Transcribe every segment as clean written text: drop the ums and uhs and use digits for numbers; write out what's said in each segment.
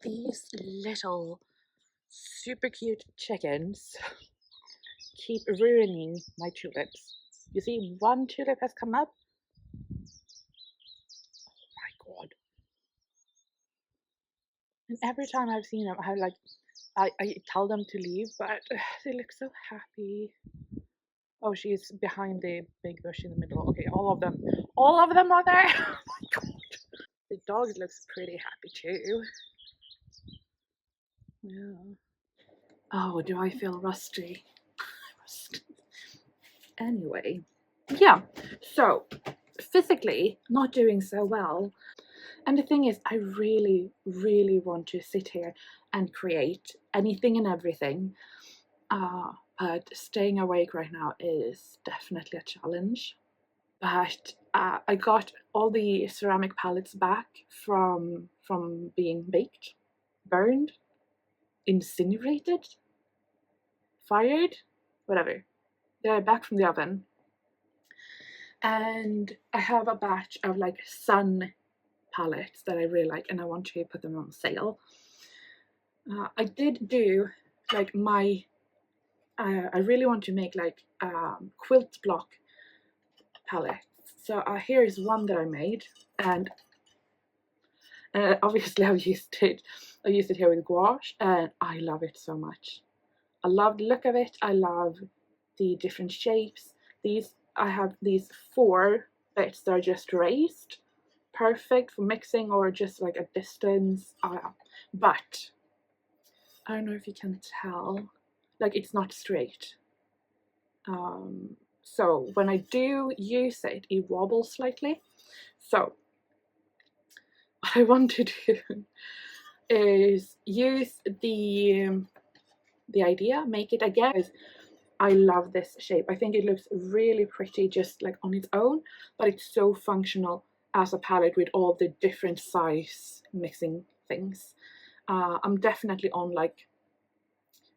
These little super cute chickens keep ruining my tulips. You see, one tulip has come up. My God. And every time I've seen them, I tell them to leave, but they look so happy. Oh, she's behind the big bush in the middle. Okay, all of them. All of them are there. Oh my God. The dog looks pretty happy too. Yeah. Oh, do I feel rusty? Anyway, yeah, so physically not doing so well. And the thing is, I really, really want to sit here and create anything and everything. But staying awake right now is definitely a challenge. But I got all the ceramic palettes back from being baked, burned, incinerated, fired, whatever. They're back from the oven. And I have a batch of like sun palettes that I really like, and I want to put them on sale. I did do like I really want to make like quilt block palettes. So here is one that I made, and obviously I used it here with gouache, and I love it so much. I love the look of it. I love the different shapes. I have these 4 bits that are just raised, perfect for mixing or just like a distance. But I don't know if you can tell, like it's not straight. So when I do use it, it wobbles slightly. So what I want to do is use the idea, make it again. I love this shape. I think it looks really pretty just like on its own, but it's so functional as a palette with all the different size mixing things. I'm definitely on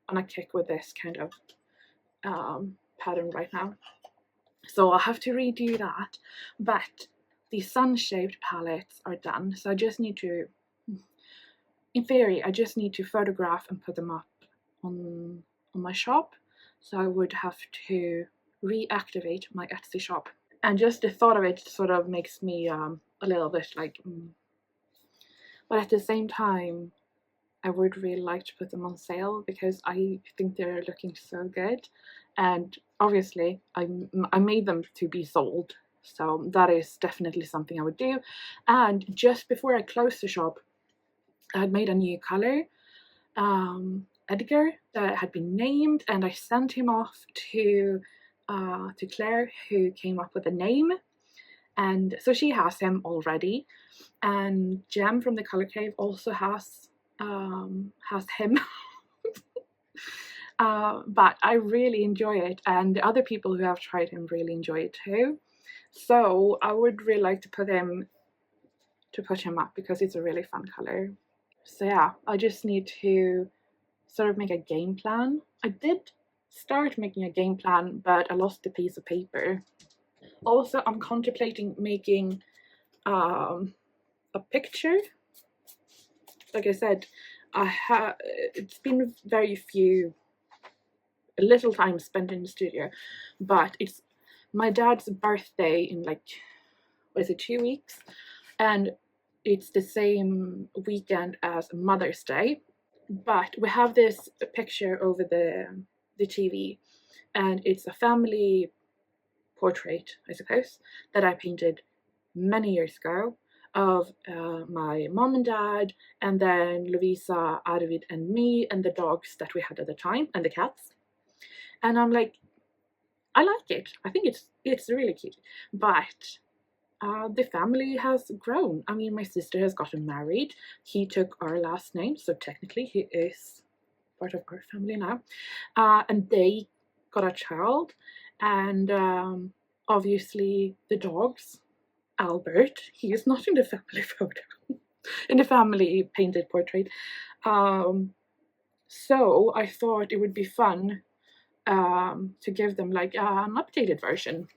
a kick with this kind of pattern right now. So I'll have to redo that, but the sun-shaped palettes are done. So I just need to, in theory, I just need to photograph and put them up on my shop. So I would have to reactivate my Etsy shop. And just the thought of it sort of makes me a little bit like, but at the same time, I would really like to put them on sale because I think they're looking so good. And obviously, I made them to be sold. So that is definitely something I would do. And just before I closed the shop, I had made a new color. Edgar that had been named, and I sent him off to Claire, who came up with a name, and so she has him already. And Jem from the Color Cave also has him. But I really enjoy it, and the other people who have tried him really enjoy it too. So I would really like to put him up because it's a really fun color. So yeah, I just need to sort of make a game plan. I did start making a game plan, but I lost the piece of paper. Also, I'm contemplating making a picture. Like I said, it's been little time spent in the studio, but it's my dad's birthday in like, what is it, 2 weeks, and it's the same weekend as Mother's Day. But we have this picture over the TV, and it's a family portrait, I suppose, that I painted many years ago of my mom and dad, and then Lovisa, Arvid, and me, and the dogs that we had at the time, and the cats. And I'm like, I like it. I think it's really cute, but the family has grown. I mean, my sister has gotten married. He took our last name, so technically he is part of our family now. And they got a child, and obviously the dogs. Albert, he is not in the family photo, in the family painted portrait. So I thought it would be fun to give them like an updated version.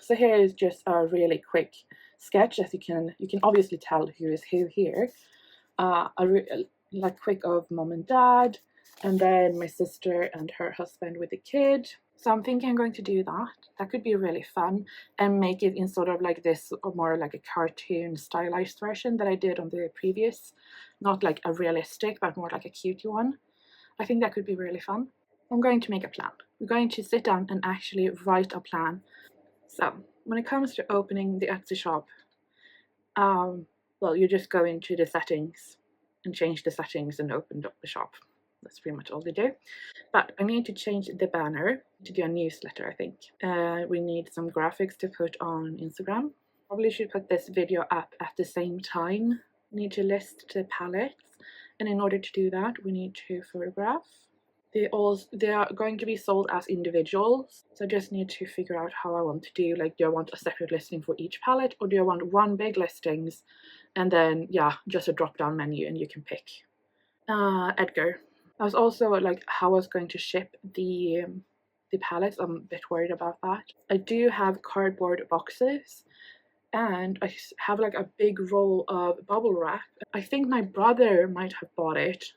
So here is just a really quick sketch, as you can obviously tell who is who here. like quick of mom and dad, and then my sister and her husband with the kid. So I'm thinking I'm going to do that. That could be really fun, and make it in sort of like this, or more like a cartoon stylized version that I did on the previous, not like a realistic but more like a cute one. I think that could be really fun. I'm going to make a plan. We're going to sit down and actually write a plan. So when it comes to opening the Etsy shop, well, you just go into the settings and change the settings and open up the shop. That's pretty much all they do. But I need to change the banner to do a newsletter, I think. We need some graphics to put on Instagram. Probably should put this video up at the same time. We need to list the palettes, and in order to do that, we need to photograph. They are going to be sold as individuals, so I just need to figure out how I want to do. Like, do I want a separate listing for each palette, or do I want one big listings and then, yeah, just a drop down menu and you can pick. Edgar. I was also like how I was going to ship the palettes. I'm a bit worried about that. I do have cardboard boxes, and I have like a big roll of bubble wrap. I think my brother might have bought it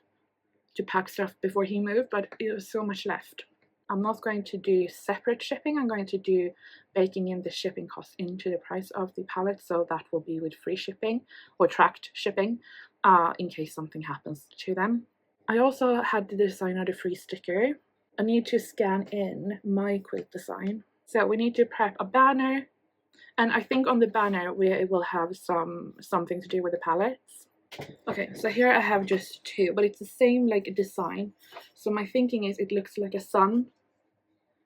to pack stuff before he moved, but there was so much left. I'm not going to do separate shipping. I'm going to do baking in the shipping cost into the price of the palette, so that will be with free shipping or tracked shipping, in case something happens to them. I also had the design of the free sticker. I need to scan in my quilt design. So we need to prep a banner, and I think on the banner we will have something to do with the palettes. Okay, so here I have just two, but it's the same like design. So my thinking is it looks like a sun,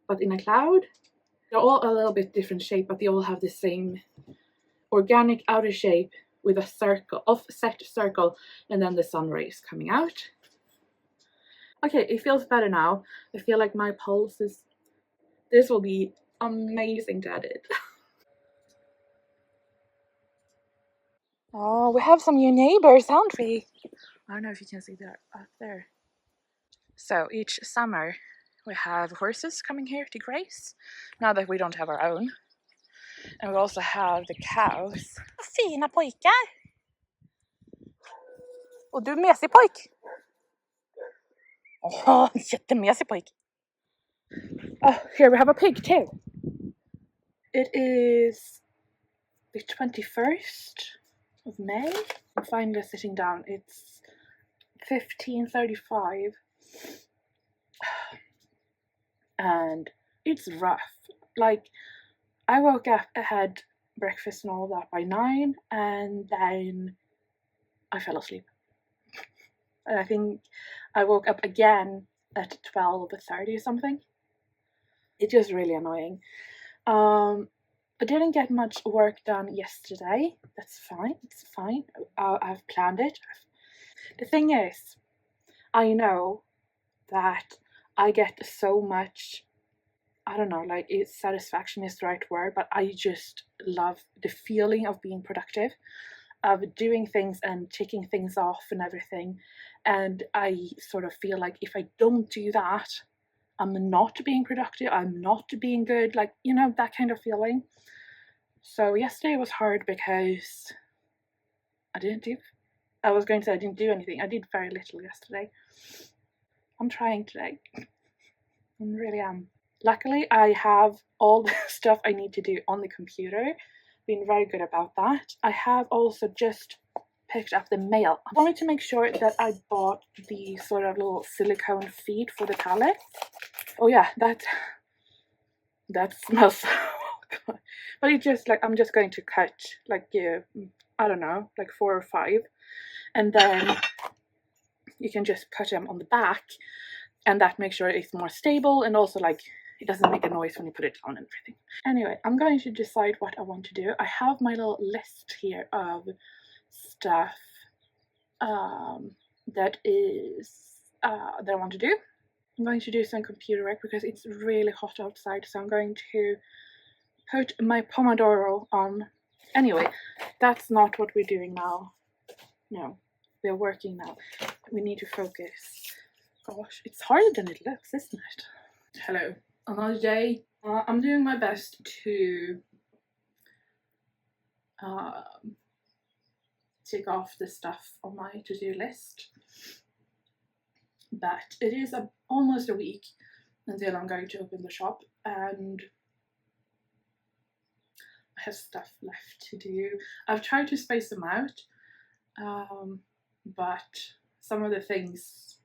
but in a cloud. They're all a little bit different shape, but they all have the same organic outer shape with a circle, offset circle, and then the sun rays coming out. Okay, it feels better now. I feel like my pulse is... This will be amazing to edit. Oh, we have some new neighbors, don't we? I don't know if you can see that up there. So each summer we have horses coming here to graze, now that we don't have our own. And we also have the cows. Fina pojkar! Och du mesig pojk! Åh, jättemesig pojk! Oh, here we have a pig too. It is the 21st of May. I'm finally sitting down. It's 15:35 and it's rough. Like, I woke up, I had breakfast and all that by 9, and then I fell asleep. And I think I woke up again at 12:30 or something. It's just really annoying. I didn't get much work done yesterday. That's fine. It's fine. I've planned it. The thing is, I know that I get so much, I don't know, like, satisfaction is the right word, but I just love the feeling of being productive, of doing things and ticking things off and everything. And I sort of feel like if I don't do that, I'm not being productive, I'm not being good, like, you know, that kind of feeling. So yesterday was hard because I didn't do anything. I did very little yesterday. I'm trying today. I really am. Luckily, I have all the stuff I need to do on the computer. Been very good about that. I have also just picked up the mail. I wanted to make sure that I bought the sort of little silicone feet for the palette. Oh yeah, that smells so good. But it's just like, I'm just going to cut like, I don't know, like 4 or 5, and then you can just put them on the back, and that makes sure it's more stable, and also like it doesn't make a noise when you put it on and everything. Anyway, I'm going to decide what I want to do. I have my little list here of stuff that I want to do. I'm going to do some computer work because it's really hot outside, so I'm going to put my Pomodoro on. Anyway, that's not what we're doing now. No, we're working now. We need to focus. Gosh, it's harder than it looks, isn't it? Hello, another day. I'm doing my best to tick off the stuff on my to-do list. But it is almost a week until I'm going to open the shop, and I have stuff left to do. I've tried to space them out, but some of the things,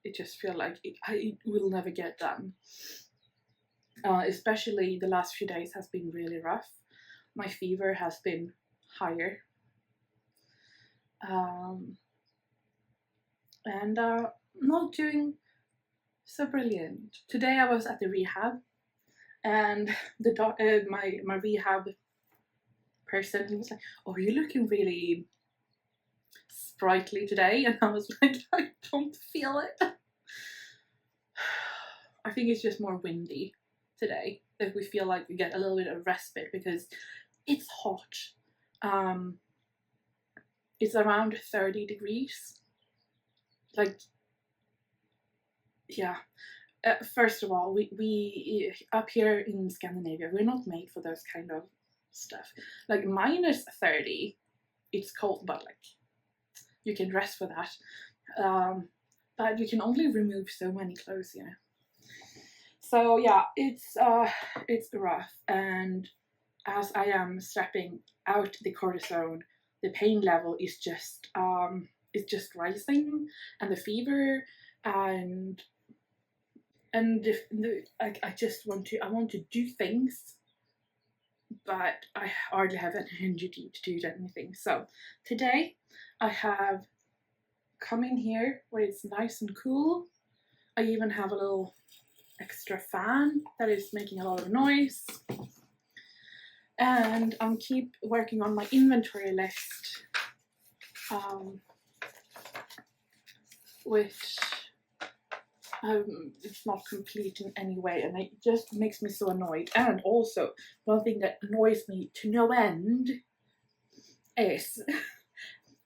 it just feel like it will never get done. Especially the last few days has been really rough. My fever has been higher. And not doing so brilliant. Today I was at the rehab, and the my rehab person, he was like, "Oh, you're looking really sprightly today," and I was like, "I don't feel it." I think it's just more windy today, that we feel like we get a little bit of respite because it's hot. It's around 30 degrees. Like, yeah. First of all, we up here in Scandinavia, we're not made for those kind of stuff. Like -30, it's cold, but like you can dress for that. But you can only remove so many clothes, you know. So yeah, it's rough, and as I am stepping out the cortisone, the pain level is just rising, and the fever, and I just want to do things, but I hardly have any energy to do anything. So today I have come in here where it's nice and cool. I even have a little extra fan that is making a lot of noise, and I'm keep working on my inventory list, which it's not complete in any way, and it just makes me so annoyed. And also, one thing that annoys me to no end is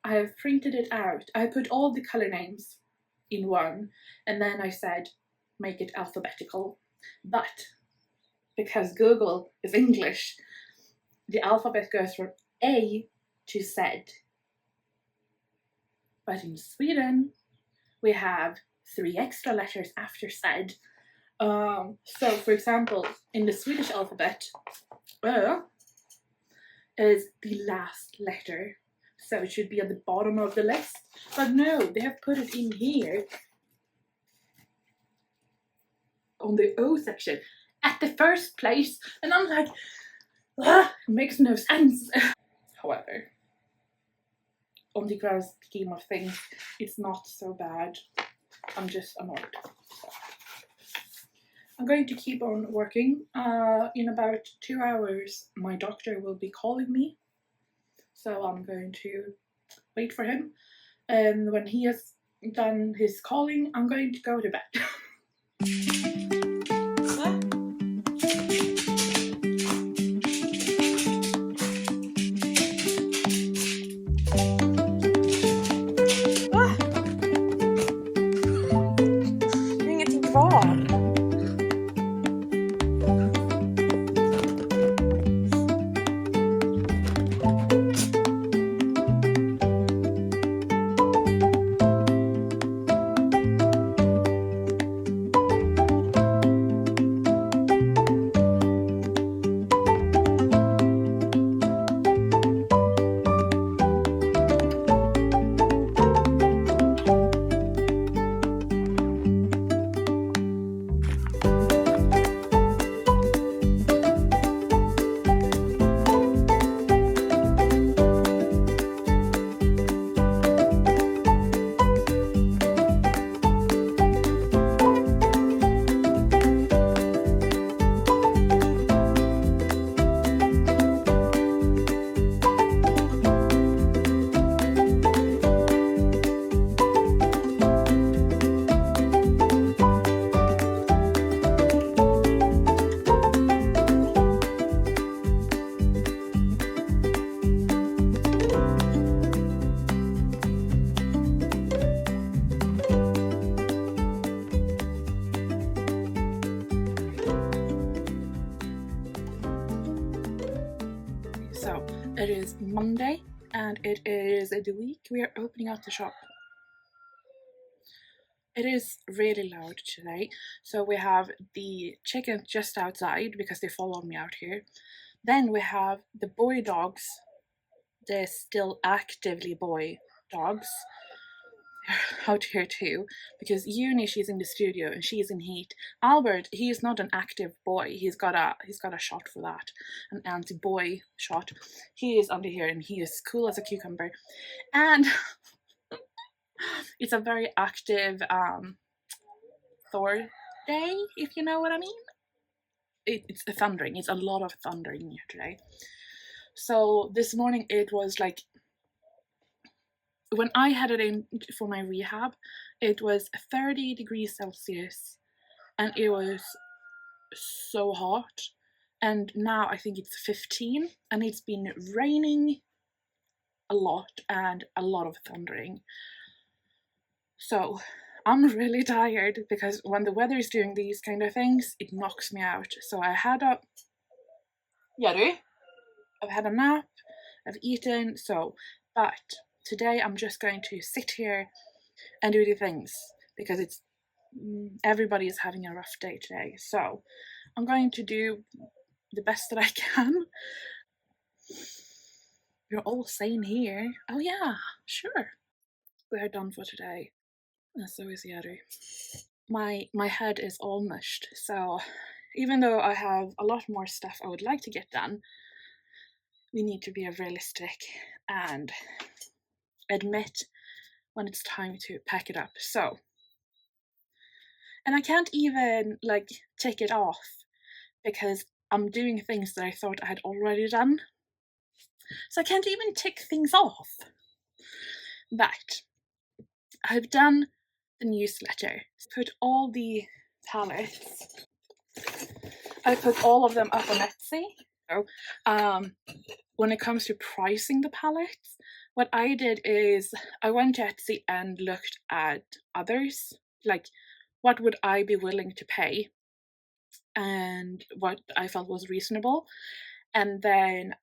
I have printed it out. I put all the color names in one, and then I said make it alphabetical, but because Google is English, the alphabet goes from A to Z. But in Sweden, we have 3 extra letters after Z. So, for example, in the Swedish alphabet, is the last letter, so it should be at the bottom of the list. But no, they have put it in here on the O section at the first place, and I'm like, it makes no sense. However, on the grand scheme of things, it's not so bad. I'm just annoyed. I'm going to keep on working. In about 2 hours, my doctor will be calling me, so I'm going to wait for him. And when he has done his calling, I'm going to go to bed. Ingenting kvar. So it is Monday, and it is the week we are opening up the shop. It is really loud today, so we have the chickens just outside because they follow me out here. Then we have the boy dogs, the still actively boy dogs, out here too, because Uni, she's in the studio and she's in heat. Albert, he is not an active boy. He's got a shot for that, an anti-boy shot. He is under here and he is cool as a cucumber, and it's a very active Thor day, if you know what I mean. It's the thundering. It's a lot of thundering here today. So this morning it was like, when I had it in for my rehab, it was 30 degrees Celsius and it was so hot. And now I think it's 15 and it's been raining a lot and a lot of thundering. So I'm really tired because when the weather is doing these kind of things, it knocks me out. So I had a I've had a nap, I've eaten, but today I'm just going to sit here and do the things because it's everybody is having a rough day today. So I'm going to do the best that I can. You're all sane here. Oh yeah, sure. We are done for today. And so is Yadu. My head is all mushed, so even though I have a lot more stuff I would like to get done, we need to be realistic and admit when it's time to pack it up. So, and I can't even like take it off because I'm doing things that I thought I had already done. So I can't even tick things off. But I've done the newsletter. Put all the palettes. I put all of them up on Etsy. So, when it comes to pricing the palettes, what I did is I went to Etsy and looked at others, like what would I be willing to pay and what I felt was reasonable. And then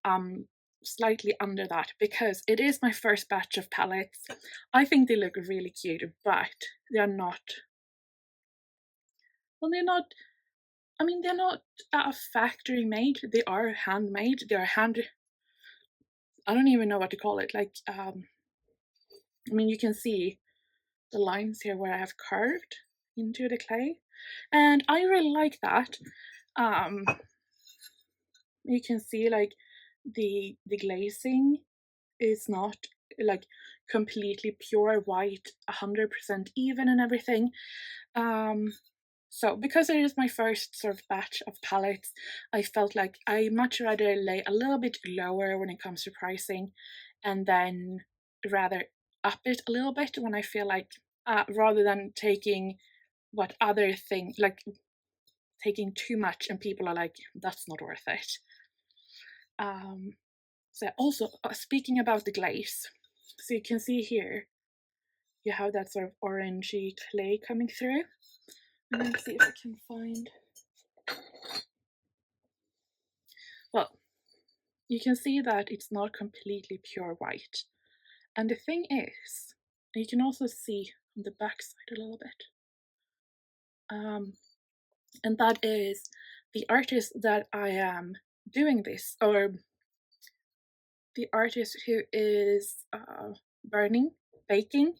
slightly under that, because it is my first batch of palettes. I think they look really cute, but they're not, well, they're not, I mean, they're not factory made. They are handmade. They are I don't even know what to call it. Like, I mean, you can see the lines here where I have carved into the clay, and I really like that. You can see like the glazing is not like completely pure white, 100% even and everything. So because it is my first sort of batch of palettes, I felt like I much rather lay a little bit lower when it comes to pricing and then rather up it a little bit when I feel like, rather than taking what other thing, like taking too much and people are like, that's not worth it. So also, speaking about the glaze, so you can see here, you have that sort of orangey clay coming through. And let's see if I can find, well, you can see that it's not completely pure white. And the thing is, you can also see on the back side a little bit. And that is the artist that I am doing this, or the artist who is baking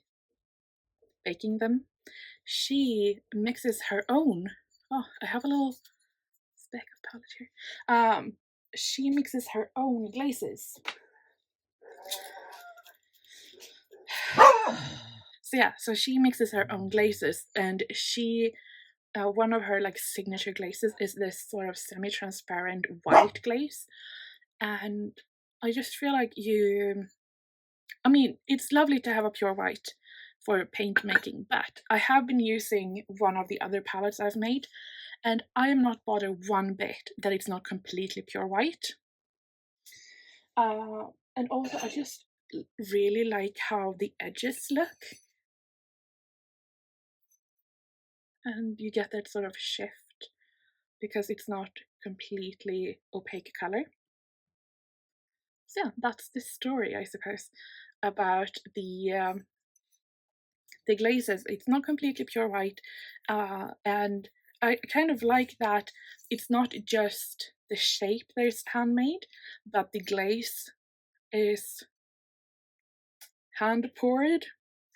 them. She mixes her own. Oh, I have a little speck of palette here. She mixes her own glazes. So yeah, so she mixes her own glazes, and she, one of her like signature glazes is this sort of semi-transparent white glaze, and I just feel like I mean, it's lovely to have a pure white for paint making, but I have been using one of the other palettes I've made, and I am not bothered one bit that it's not completely pure white. And also, I just really like how the edges look. And you get that sort of shift because it's not completely opaque color. So yeah, that's the story, I suppose, about the glazes. It's not completely pure white, and I kind of like that it's not just the shape that is handmade, but the glaze is hand poured,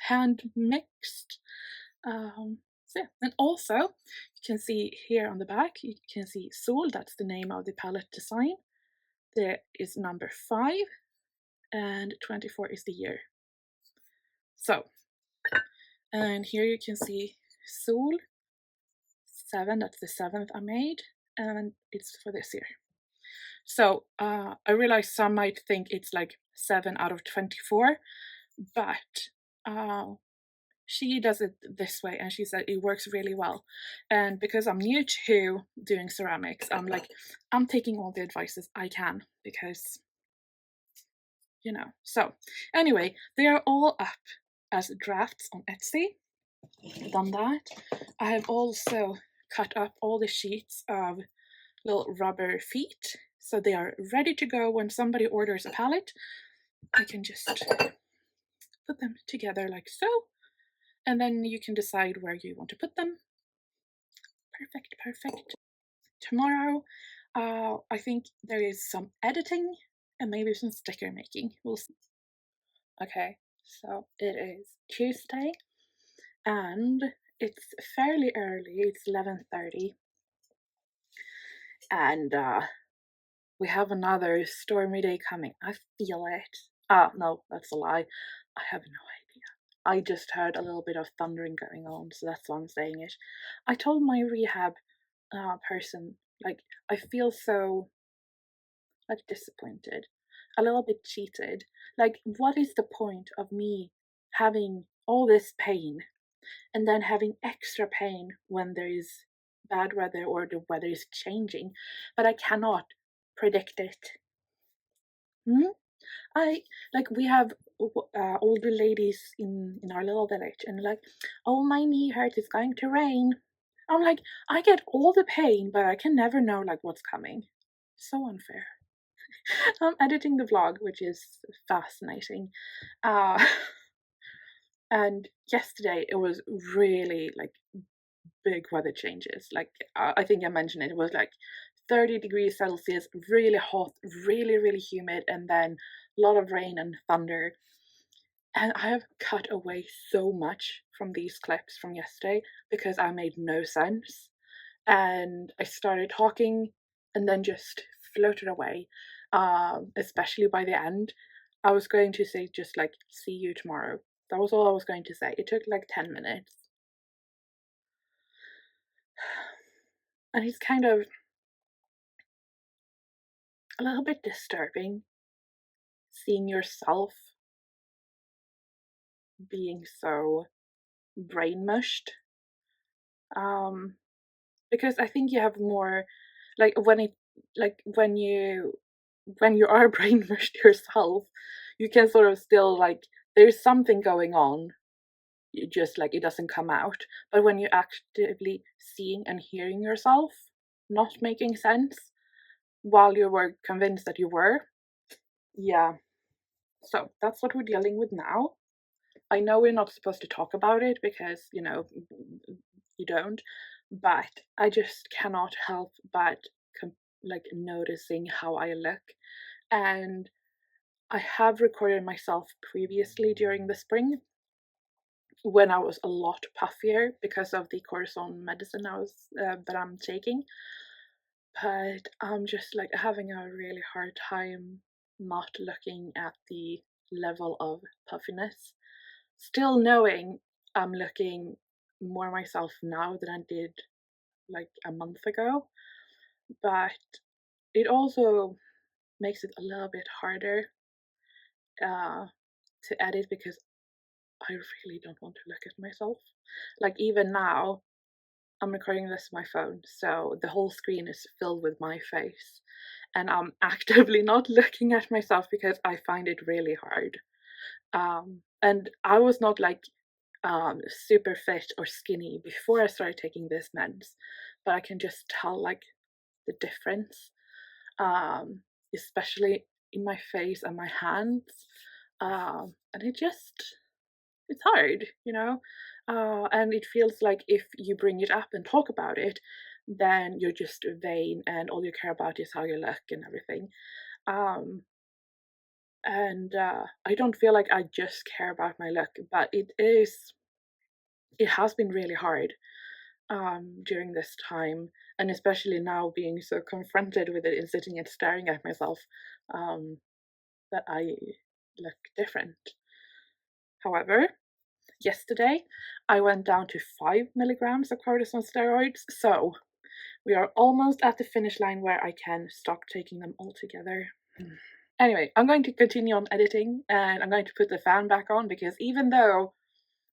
hand mixed. So yeah. And also, you can see here on the back, you can see Sol, that's the name of the palette design. There is number 5, and 24 is the year. So, and here you can see Sol 7, that's the 7th I made, and it's for this year. So I realize some might think it's like 7 out of 24, but she does it this way, and she said it works really well. And because I'm new to doing ceramics, I'm taking all the advices I can, because you know. So anyway, they are all up as drafts on Etsy. Done that. I have also cut up all the sheets of little rubber feet, so they are ready to go when somebody orders a palette. I can just put them together like so, and then you can decide where you want to put them. Perfect, perfect. Tomorrow, I think there is some editing and maybe some sticker making. We'll see. Okay, so it is Tuesday, and it's fairly early. It's 11:30, and we have another stormy day coming. I feel it. No, that's a lie. I have no idea. I just heard a little bit of thundering going on, so that's why I'm saying it. I told my rehab person, like, I feel so, like, disappointed, a little bit cheated. Like, what is the point of me having all this pain and then having extra pain when there is bad weather or the weather is changing, but I cannot predict it? I like, we have older ladies in our little village, and like, oh, my knee hurts, it's going to rain. I'm like, I get all the pain, but I can never know like what's coming. So unfair. I'm editing the vlog, which is fascinating. Uh, and yesterday it was really like big weather changes. Like, I think I mentioned it was like 30 degrees Celsius, really hot, really, really humid, and then a lot of rain and thunder. And I have cut away so much from these clips from yesterday because I made no sense. And I started talking and then just floated away. Especially by the end, I was going to say just like, see you tomorrow. That was all I was going to say. It took like 10 minutes. And it's kind of a little bit disturbing seeing yourself being so brain mushed. Because I think you have more, like, when you are brain mushed yourself, you can sort of still, like, there's something going on, you just, like, it doesn't come out. But when you're actively seeing and hearing yourself not making sense while you were convinced that you were, yeah. So that's what we're dealing with now. I know we're not supposed to talk about it because, you know, you don't, but I just cannot help but like noticing how I look. And I have recorded myself previously during the spring when I was a lot puffier because of the cortisone medicine that I'm taking. But I'm just like having a really hard time not looking at the level of puffiness. Still knowing I'm looking more myself now than I did like a month ago, but it also makes it a little bit harder to edit because I really don't want to look at myself. Like, even now, I'm recording this on my phone, so the whole screen is filled with my face, and I'm actively not looking at myself because I find it really hard. And I was not like super fit or skinny before I started taking this meds, but I can just tell like the difference, especially in my face and my hands, and it's hard, you know. And it feels like if you bring it up and talk about it, then you're just vain and all you care about is how you look and everything. um and I don't feel like I just care about my look, but it has been really hard during this time, and especially now being so confronted with it and sitting and staring at myself, um, that I look different. However, yesterday I went down to 5 milligrams of cortisone steroids, so we are almost at the finish line where I can stop taking them altogether. Anyway, I'm going to continue on editing and I'm going to put the fan back on because even though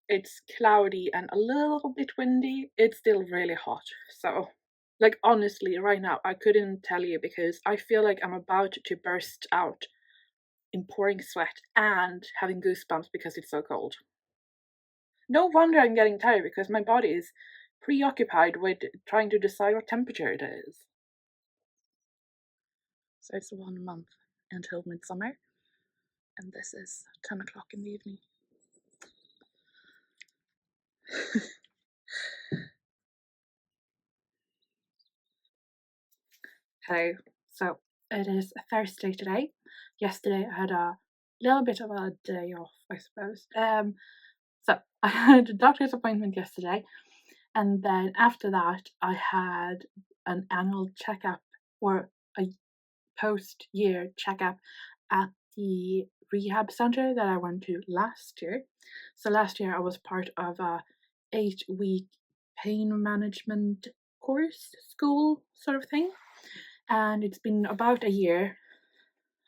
it's cloudy and a little bit windy, it's still really hot. So, like, honestly, right now, I couldn't tell you because I feel like I'm about to burst out in pouring sweat and having goosebumps because it's so cold. No wonder I'm getting tired because my body is preoccupied with trying to decide what temperature it is. So it's 1 month until midsummer, and this is 10 o'clock in the evening. Hello. So it is a Thursday today. Yesterday I had a little bit of a day off, I suppose. So I had a doctor's appointment yesterday, and then after that I had an annual checkup or a post-year checkup at the rehab center that I went to last year. So last year I was part of a 8-week pain management course, school sort of thing, and it's been about a year,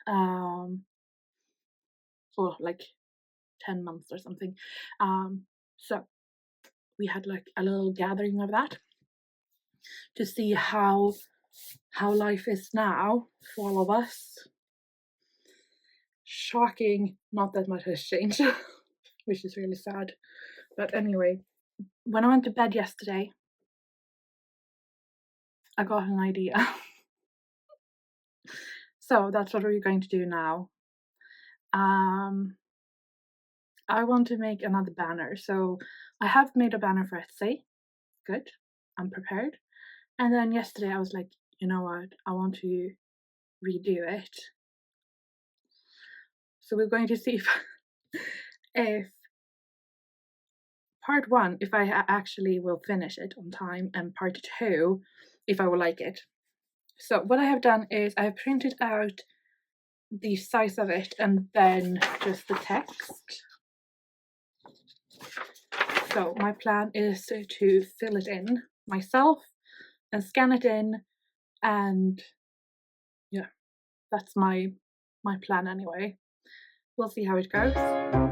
or like 10 months or something. So we had like a little gathering of that to see how life is now for all of us. Shocking, not that much has changed, which is really sad. But anyway, when I went to bed yesterday, I got an idea. So that's what we're going to do now. I want to make another banner. So I have made a banner for Etsy. Good. I'm prepared. And then yesterday I was like, you know what? I want to redo it. So we're going to see if part 1, if I actually will finish it on time, and part 2, if I will like it. So what I have done is I have printed out the size of it and then just the text. So my plan is to fill it in myself and scan it in, and yeah, that's my plan anyway. We'll see how it goes.